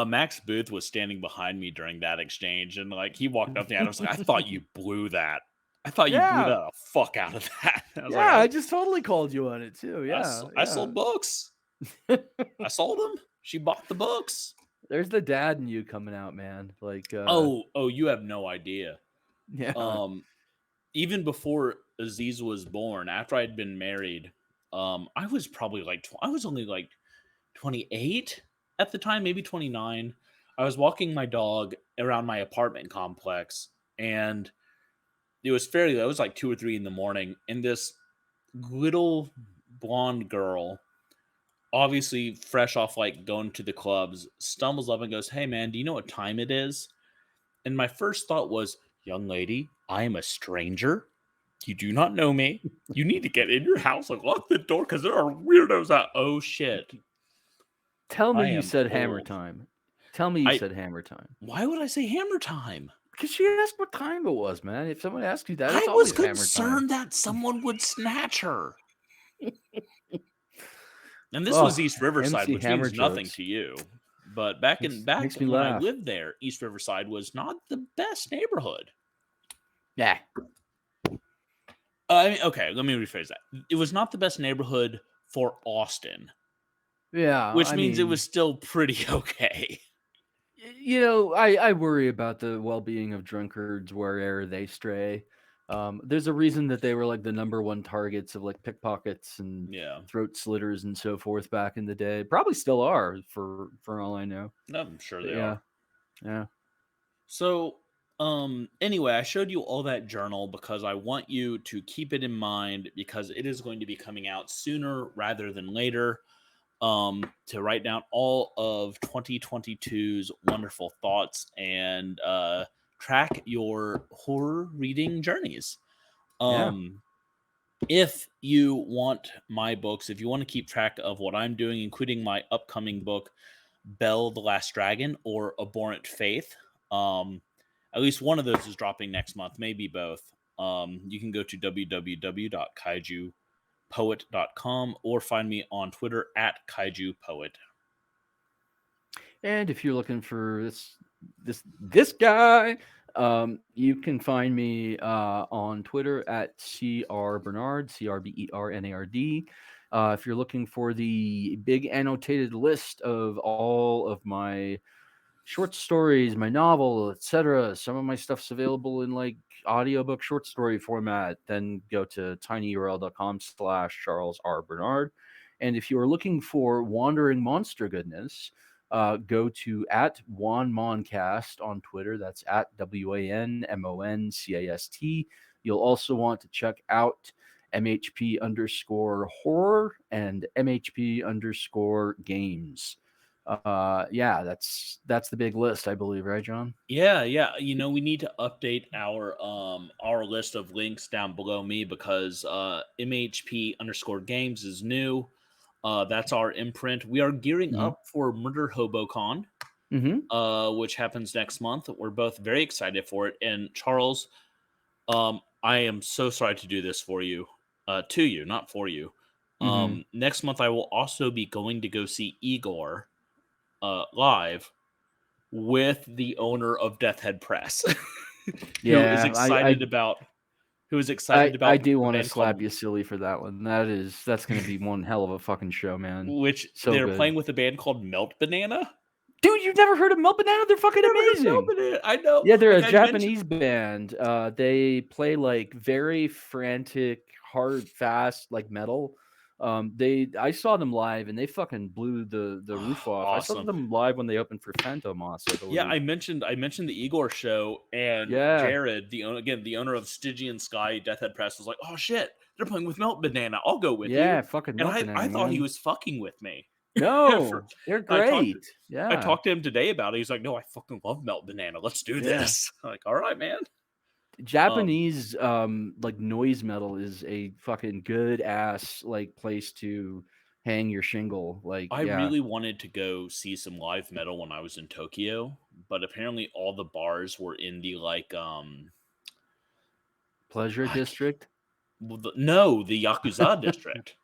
Max Booth was standing behind me during that exchange, and like he walked up to me, and I was like, "I thought you blew that. I thought you blew yeah, that the fuck out of that." I was like, yeah. I just totally called you on it too. I, Yeah, I yeah. sold books. I sold them. She bought the books. There's the dad in you coming out, man. Like, Oh, you have no idea. yeah. Um, Even before Aziz was born, after I'd been married, I was probably like I was only like 28 at the time, maybe 29. I was walking my dog around my apartment complex, and it was like 2 or 3 in the morning, and this little blonde girl, obviously fresh off like going to the clubs, stumbles up and goes, "Hey man, do you know what time it is?" And my first thought was, "Young lady, I am a stranger. You do not know me. You need to get in your house and lock the door because there are weirdos out." Oh shit. Tell me I you am said hammer old. time. Tell me you I said hammer time. Why would I say hammer time? Because she asked what time it was, man. If someone asks you that, it's I was always hammer time. concerned that someone would snatch her. And this was Oh, East Riverside, MC which Hammer means nothing jokes to you. But back makes me when I laugh. lived there, East Riverside was not the best neighborhood. Yeah. I mean, okay, let me rephrase that. It was not the best neighborhood for Austin, Yeah, which I means it was mean, still pretty okay. you know, I worry about the well-being of drunkards wherever they stray. There's a reason that they were like the number one targets of like pickpockets and Yeah, throat slitters and so forth back in the day. Probably still are for all I know. I'm sure But they yeah, are. yeah, So, anyway, I showed you all that journal because I want you to keep it in mind because it is going to be coming out sooner rather than later. To write down all of 2022's wonderful thoughts and track your horror reading journeys. yeah. Um, if you want my books, if you want to keep track of what I'm doing, including my upcoming book, Bell the Last Dragon or Abhorrent Faith, at least one of those is dropping next month, maybe both. You can go to www.kaijupoet.com or find me on Twitter at kaijupoet. And if you're looking for this guy, you can find me on Twitter at CRBernard, CRBERNARD. If you're looking for the big annotated list of all of my short stories, my novel, etc., some of my stuff's available in like audiobook short story format, then go to tinyurl.com/Charles R. Bernard. And if you are looking for wandering monster goodness, go to at WanMoncast on Twitter. That's at WANMONCAST. You'll also want to check out MHP_horror and MHP_games. Yeah, that's the big list, I believe, right, John? Yeah, yeah. We need to update our list of links down below me because MHP_games is new. That's our imprint. We are gearing Mm-hmm. up for Murder HoboCon, Mm-hmm. which happens next month. We're both very excited for it. And Charles, I am so sorry to do this for you, to you, not for you. Mm-hmm. Next month I will also be going to go see Igor live with the owner of Death Head Press, who is Yeah, excited about I do a want to band slap called you silly for that one. That's gonna be one hell of a fucking show, man. which So they're good. playing with a band called Melt Banana. Dude, you've never heard of Melt Banana? They're fucking Never heard of Melt amazing. Banana. I know. Yeah, they're a Like I mentioned, Japanese band. They play like very frantic, hard, fast, like metal. I saw them live and they fucking blew the roof off. I saw awesome. them live when they opened for Phantomos, I Yeah, believe. I mentioned the Igor show, and Yeah, Jared, the owner of Stygian Sky Death Head Press, was like, "Oh shit, they're playing with Melt Banana. I'll go with you." yeah, fucking And Melt I Banana, thought he man. was fucking with me. For, No, they're I talked great. I Yeah, talked to him today about it. He's like, "No, I fucking love Melt Banana. Let's do yeah. this." I'm like, all right, man. Um, Japanese like noise metal is a fucking good ass like place to hang your shingle. Like, I yeah, really wanted to go see some live metal when I was in Tokyo, but apparently all the bars were in the like Pleasure I can't, District. no, the Yakuza district.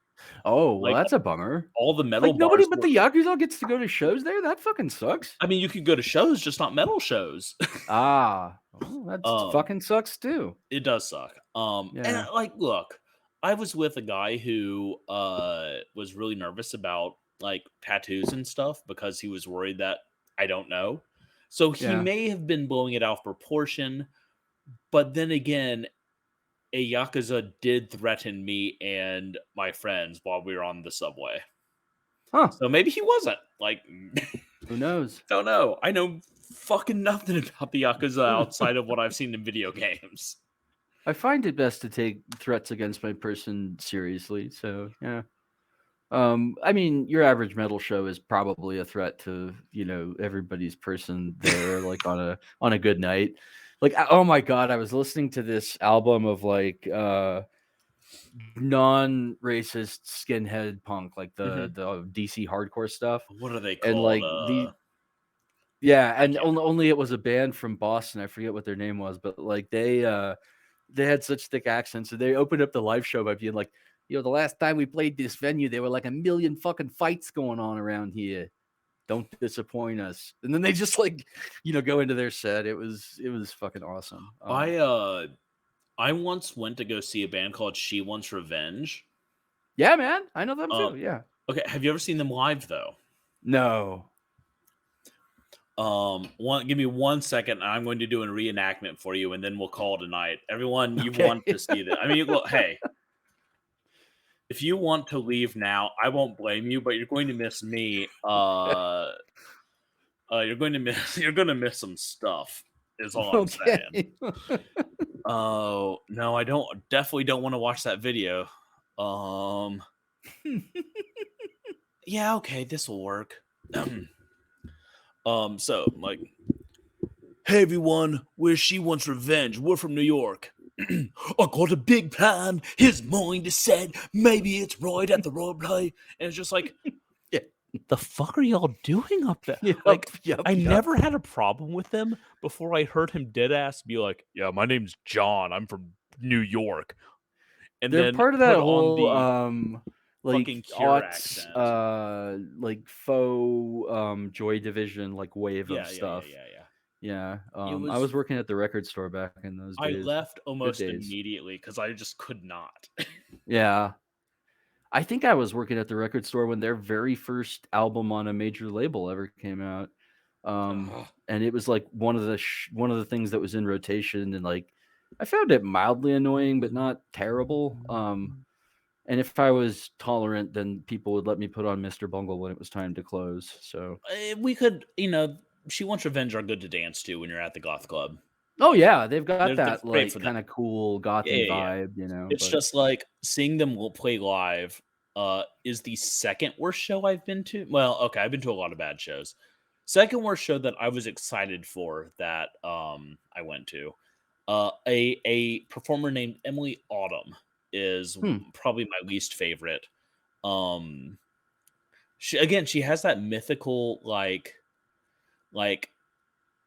Oh, well, Like that's a bummer. all the metal Like nobody bars but were. the Yakuza gets to go to shows there? That fucking sucks. I mean, you could go to shows, just not metal shows. Ah, well, that um, fucking sucks too. it does suck. And Yeah. like, look, I was with a guy who was really nervous about like tattoos and stuff because he was worried that I don't know. So he Yeah. may have been blowing it out of proportion, but then again, a Yakuza did threaten me and my friends while we were on the subway. Huh. So maybe he wasn't. Like, Who knows? don't know. I know fucking nothing about the Yakuza outside of what I've seen in video games. I find it best to take threats against my person seriously. So yeah. I mean, your average metal show is probably a threat to, everybody's person there, like on a good night. Like, oh my god, I was listening to this album of like non-racist skinhead punk, like Mhm. the DC hardcore stuff, What are they and called? like yeah, I and can't. only it was a band from Boston. I forget what their name was, but like they had such thick accents, and they opened up the live show by being like, the last time we played this venue, there were like a million fucking fights going on around here. Don't disappoint us. And then they just like, go into their set. It was fucking awesome. I once went to go see a band called She Wants Revenge. Yeah, man, I know them Uh, too. Yeah. okay, have you ever seen them live though? No. Give me 1 second. I'm going to do a reenactment for you, and then we'll call it a night. Everyone, you Okay. want to see that? I mean, look, hey, if you want to leave now, I won't blame you, but you're going to miss me. You're going to miss you're going to miss some stuff. Is all I'm saying. Okay. Oh no, I definitely don't want to watch that video. Yeah, okay, this will work. So like, hey everyone, we're She Wants Revenge. We're from New York. I got a big plan. His mind is set. Maybe it's right at the right play. And it's just like, Yeah. the fuck are y'all doing up there? Yep, Like, yep, I yep. never had a problem with them before I heard him dead ass be like, yeah, my name's John. I'm from New York. And They're then part of that put on whole the like fucking Cure aughts accent. like faux Joy Division like wave of Yeah. stuff. Yeah. It I was was working at the record store back in those I days. left Good almost days. immediately because I just could not. Yeah. I think I was working at the record store when their very first album on a major label ever came out. Ugh. And it was like one of the things that was in rotation, and like I found it mildly annoying but not terrible. And if I was tolerant, then people would let me put on Mr. Bungle when it was time to close. So We could, She Wants Revenge are good to dance to when you're at the goth club. oh yeah, they've got They're that great for like that. kind of cool Yeah, gothy yeah, yeah. vibe, It's but just like seeing them play live is the second worst show I've been to. Well, okay, I've been to a lot of bad shows. Second worst show that I was excited for that I went to. A performer named Emily Autumn is hmm, probably my least favorite. Um she has that mythical like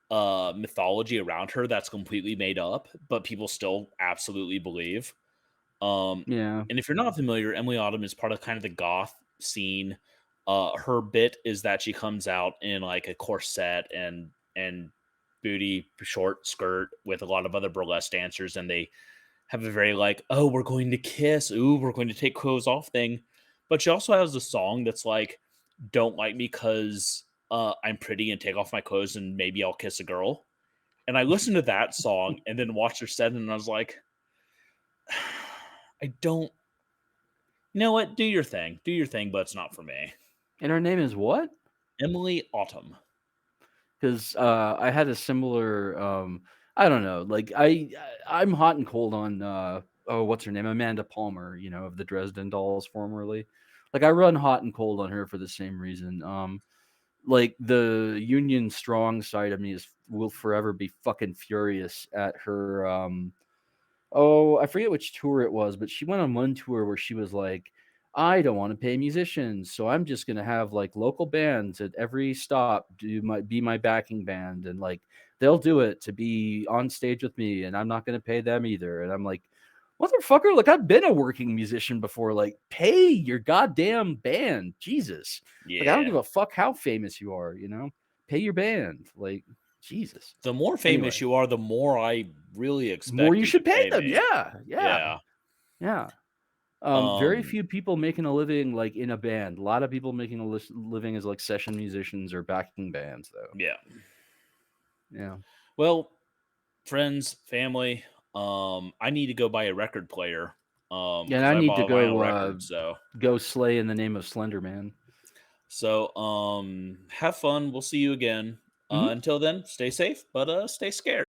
mythology around her that's completely made up, but people still absolutely believe. Um, yeah. and if you're not familiar, Emily Autumn is part of kind of the goth scene. Her bit is that she comes out in like a corset and booty short skirt with a lot of other burlesque dancers, and they have a very like, oh, we're going to kiss, ooh, we're going to take clothes off thing. But she also has a song that's like, don't like me because I'm pretty and take off my clothes and maybe I'll kiss a girl. And I listened to that song and then watched her set and I was like, I don't. You know what? Do your thing. Do your thing, but it's not for me. And her name is what? Emily Autumn. Because I had a similar I don't know, like I'm hot and cold on oh, what's her name, Amanda Palmer, of the Dresden Dolls formerly. Like I run hot and cold on her for the same reason. Like the Union Strong side of me will forever be fucking furious at her. Oh, I forget which tour it was, but she went on one tour where she was like, I don't want to pay musicians, so I'm just gonna have like local bands at every stop be my backing band, and like they'll do it to be on stage with me, and I'm not gonna pay them either. And I'm like, motherfucker, like I've been a working musician before. Like, pay your goddamn band, Jesus. Like I don't Yeah. give a fuck how famous you are, pay your band, like Jesus. The more famous Anyway, you are, the more I really more expect you you to should pay pay them. me. Yeah, yeah, Yeah. yeah. Very Um, few people making a living like in a band. A lot of people making a living as like session musicians or backing bands, though. yeah. Yeah, Well, friends, family, I need to go buy a record player. and Because I I need to bought a vinyl go record. go slay in the name of Slender Man. Have fun. We'll see you again. Mhm. Until then, stay safe, but stay scared.